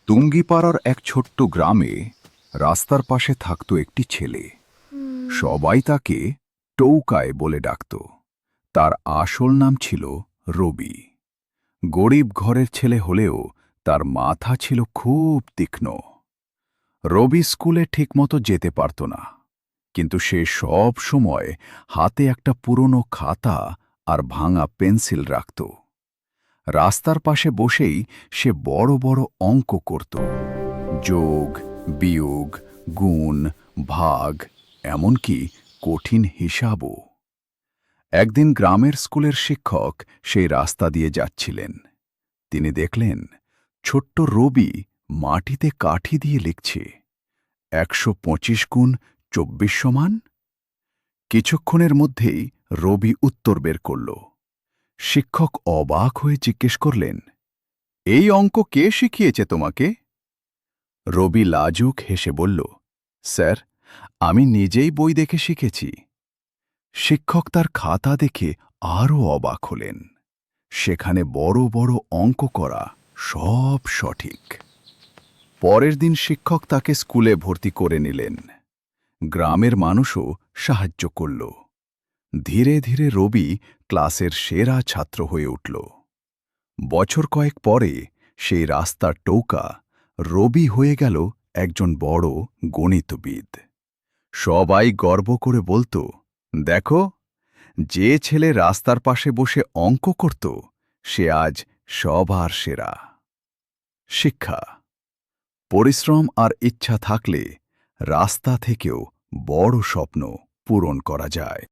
তুঙ্গিপাড়ার এক ছোট্ট গ্রামে রাস্তার পাশে থাকত একটি ছেলে। সবাই তাকে টৌকায় বলে ডাকত। তার আসল নাম ছিল রবি। গরিব ঘরের ছেলে হলেও তার মাথা ছিল খুব তীক্ষ্ণ। রবি স্কুলে ঠিকমতো যেতে পারত না, কিন্তু সে সব সময় হাতে একটা পুরনো খাতা আর ভাঙা পেন্সিল রাখত। রাস্তার পাশে বসেই সে বড় বড় অঙ্ক করত, যোগ, বিয়োগ, গুণ, ভাগ, এমনকি কঠিন হিসাবও। একদিন গ্রামের স্কুলের শিক্ষক সেই রাস্তা দিয়ে যাচ্ছিলেন। তিনি দেখলেন ছোট্ট রবি মাটিতে কাঠি দিয়ে লিখছে ১২৫ গুণ ২৪ সমান। কিছুক্ষণের মধ্যেই রবি উত্তর বের করল। শিক্ষক অবাক হয়ে জিজ্ঞেস করলেন, এই অঙ্ক কে শিখিয়েছে তোমাকে? রবি লাজুক হেসে বলল, স্যার, আমি নিজেই বই দেখে শিখেছি। শিক্ষক তার খাতা দেখে আরও অবাক হলেন। সেখানে বড় বড় অঙ্ক করা, সব সঠিক। পরের দিন শিক্ষক তাকে স্কুলে ভর্তি করে নিলেন। গ্রামের মানুষও সাহায্য করল। ধীরে ধীরে রবি ক্লাসের সেরা ছাত্র হয়ে উঠল। বছর কয়েক পরে সেই রাস্তার টৌকা রবি হয়ে গেল একজন বড় গণিতবিদ। সবাই গর্ব করে বলতো, দেখো, যে ছেলে রাস্তার পাশে বসে অঙ্ক করত সে আজ সবার সেরা। শিক্ষা, পরিশ্রম আর ইচ্ছা থাকলে রাস্তা থেকেও বড় স্বপ্ন পূরণ করা যায়।